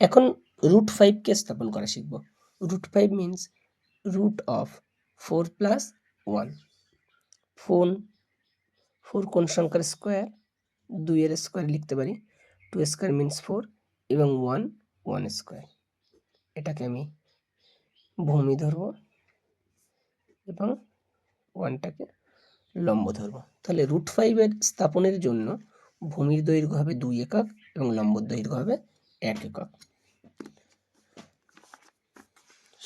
এখন রুট 5কে স্থাপন করা শিখব। Root 5 means root of 4 plus 1। 4 কোন সংখ্যার স্কোয়ার? 2 এর স্কোয়ার লিখতে পারি। 2 স্কোয়ার মিনস 4 এবং 1 স্কোয়ার। এটাকে আমি ভূমি ধরব এবং 1টাকে লম্ব ধরব। তাহলে রুট 5 এর স্থাপনের জন্য ভূমির দৈর্ঘ্য হবে 2 একক এবং লম্ব দৈর্ঘ্য হবে 1 একক।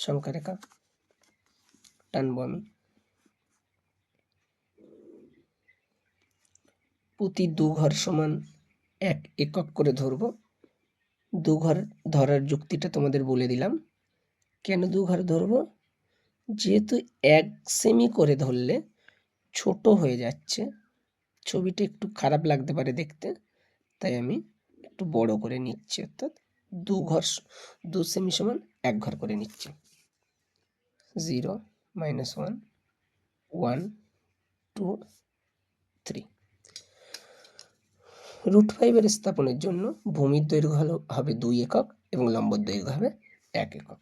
সংখ্যা রেখা টানব আমি। প্রতি 2 ঘর সমান 1 একক করে ধরব। 2 ঘর ধরার যুক্তিটা তোমাদের বলে দিলাম। কেন 2 ঘর ধরব? যেহেতু 1 সেমি করে ধরলে ছোট হয়ে যাচ্ছে, ছবিটা একটু খারাপ লাগতে পারে দেখতে, তাই আমি একটু বড় করে নিচ্ছি, অর্থাৎ 2 সেমি সমান 1 ঘর করে নিচ্ছি। 0 -1 1 2 3। রুট 5 এর স্থাপনের জন্য ভূমির দৈর্ঘ্য হবে 2 একক এবং লম্বের দৈর্ঘ্য হবে 1 একক।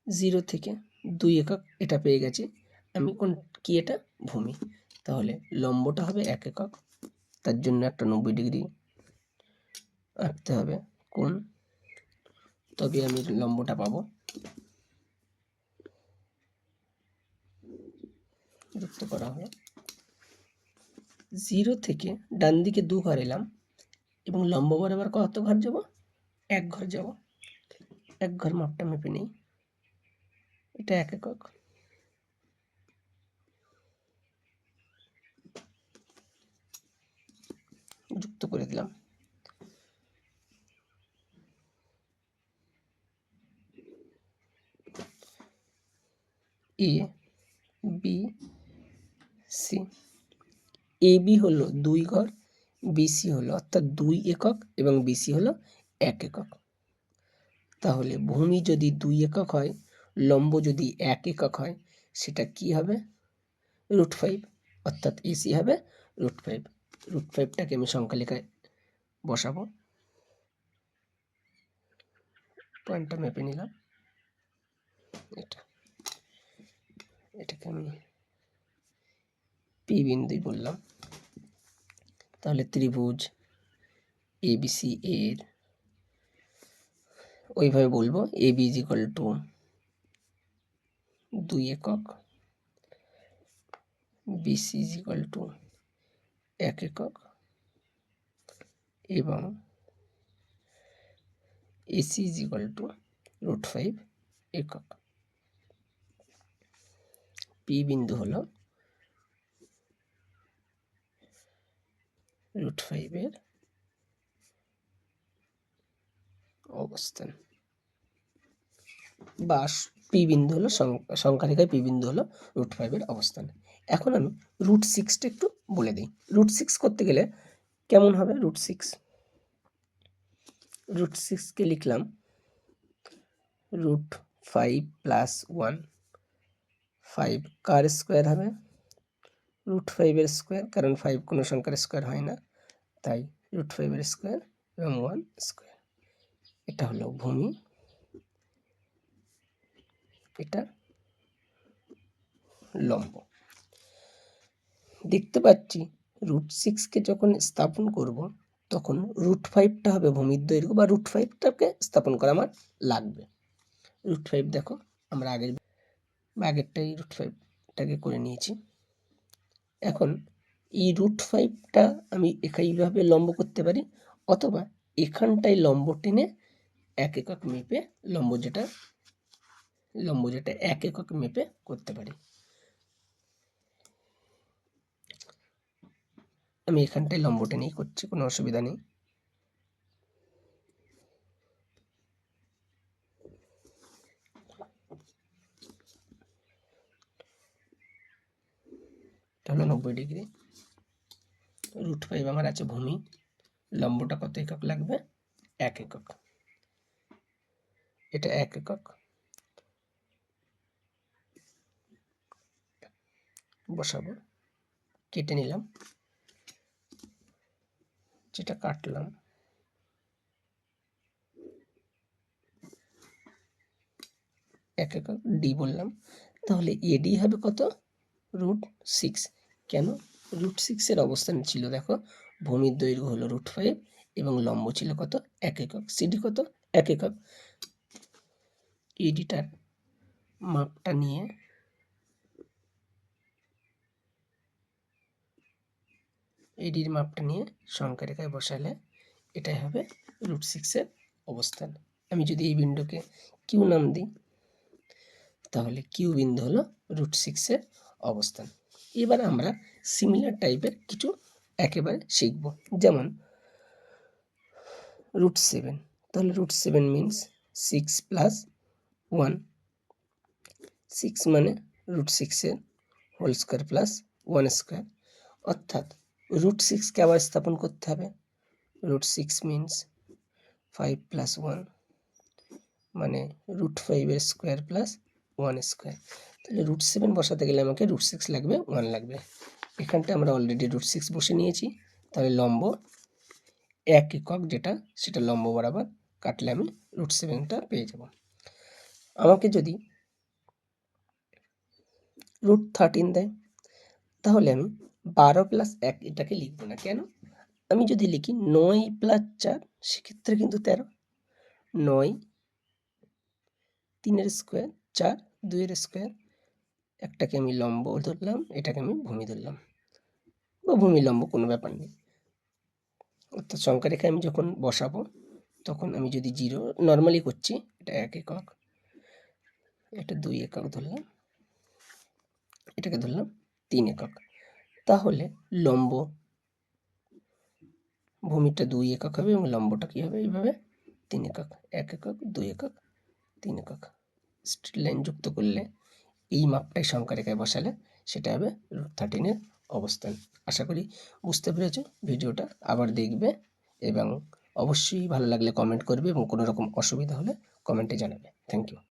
0 থেকে 2 একক এটা পেয়ে গেছি আমি। কি এটা? ভূমি। তাহলে লম্বটা হবে 1 একক। তার জন্য একটা 90 ডিগ্রি আঁকতে হবে কোণ, তবে আমি লম্বটা পাবো। যুক্ত করা হলো। 0 থেকে ডান দিকে 2 ঘর এলাম এবং লম্ব বরাবর কত ঘর যাব? 1 ঘর যাব। 1 ঘর মাপটা মেপে নেই। এটা 1 একক। যুক্ত করে দিলাম। A B C. A B হলো 2 ঘর, বিসি হলো অর্থাৎ 2 একক এবং বিসি হলো 1 একক। তাহলে ভূমি যদি 2 একক হয়, লম্ব যদি 1 একক হয়, সেটা কি হবে? রুট 5, অর্থাৎ এসি হবে রুট 5। রুট 5টাকে আমি সংখ্যালিকায় বসাবো। পয়েন্টটা মেপে নিলাম। এটাকে আমি পি বিন্দুই বললাম। তাহলে ত্রিভুজ এবিসি এর ওইভাবে বলবো এবি ইজ ইকুয়াল টু 2 একক, বিসি ইজ ইকুয়াল টু 1 একক এবং AC is equal to root 5 একক। পি বিন্দু হলো রুট 5 এর অবস্থান, বা পি বিন্দু হলো সংখ্যারেখায় পি বিন্দু হলো রুট 5 এর অবস্থান। এখন আমি রুট 6টা একটু বলে দিই। রুট 6 করতে গেলে কেমন হবে? রুট 6কে লিখলাম রুট 5 প্লাস 1। 5 কার স্কোয়ার হবে? রুট 5 এর স্কোয়ার, কারণ 5 কোনো সংখ্যার স্কোয়ার হয় না, তাই রুট 5 এর স্কোয়ার এবং 1 স্কোয়ার। এটা হলো ভূমি, এটা লম্ব। দেখতে পাচ্ছি রুট 6কে যখন স্থাপন করব তখন রুট 5টা হবে ভূমির দৈর্ঘ্য, বা রুট 5টাকে স্থাপন করা আমার লাগবে। রুট 5 দেখো আমরা আগেরটাই রুট 5টাকে করে নিয়েছি। এখন এই রুট 5টা আমি এইভাবে লম্ব করতে পারি, অথবা এখানটায় লম্ব টেনে 1 একক মেপে লম্ব যেটা 1 একক মেপে করতে পারি। আমি এখানটায় লম্ব টেনেই করছি, কোনো অসুবিধা নেই। এটা হলো 90 ডিগ্রি। রুট 5 আমার আছে ভূমি, লম্বটা কত একক লাগবে? 1 একক। এটা 1 একক বসাবো। কেটে নিলাম, যেটা কাটলাম 1 একক, ডি বললাম। তাহলে এডি হবে কত? √6। কেন? √6 এর অবস্থান ছিল দেখো, ভূমির দৈর্ঘ্য হলো √5 এবং লম্ব ছিল কত? 1 একক। সিডি কত? 1 একক। এডিটার মাপটা নিয়ে এডির মাপটা নিয়ে সংখ্যা রেখায় বসালে এটাই হবে √6 এর অবস্থান। আমি যদি এই বিন্দুকে কিউ নাম দিই, তাহলে কিউ বিন্দু হলো √6 এর অবস্থান। এবার আমরা সিমিলার টাইপের কিছু একেবারে শিখব, যেমন √7। তাহলে √7 মিনস 6 + 1। 6 মানে √6 এর হোল স্কোয়ার প্লাস 1 স্কোয়ার, অর্থাৎ √6কে আবার স্থাপন করতে হবে। √6 মিনস 5 + 1 মানে √5 এর স্কোয়ার প্লাস 1 স্কোয়ার। তাহলে √7 বসাতে গেলে আমাকে √6 লাগবে, 1 লাগবে। এখানটা আমরা অলরেডি √6 বসে নিয়েছি। তাহলে লম্ব 1 একক যেটা, সেটা লম্ব বরাবর কাটলে আমি √7টা পেয়ে যাব। আমাকে যদি √13 দেয়, তাহলে আমি 12 + 1 এটাকে লিখব না। কেন? আমি যদি লিখি 9 + 4, সেক্ষেত্রে কিন্তু 13। 9 3 এর স্কোয়ার, 4 2 এর স্কোয়ার। একটাকে আমি লম্ব ধরলাম, এটাকে আমি ভূমি ধরলাম, বা ভূমি লম্ব কোনো ব্যাপার নেই। অর্থাৎ সংখ্যা রেখায় আমি যখন বসাবো, তখন আমি যদি 0 নর্মালি করছি, এটা 1 একক, এটা 2 একক ধরলাম, এটাকে ধরলাম 3 একক। তাহলে লম্ব ভূমিটা 2 একক হবে এবং লম্বটা কী হবে? এইভাবে 3 একক। 1 একক, 2 একক, 3 একক। স্ট্রেট লাইন যুক্ত করলে এই মাপটাই সংখ্যা রেখায় বসালে সেটা হবে √13 এর অবস্থান। আশা করি বুঝতে পেরেছো। ভিডিওটা আবার দেখবে এবং অবশ্যই ভালো লাগলে কমেন্ট করবে এবং কোনো রকম অসুবিধা হলে কমেন্টে জানাবে। Thank you.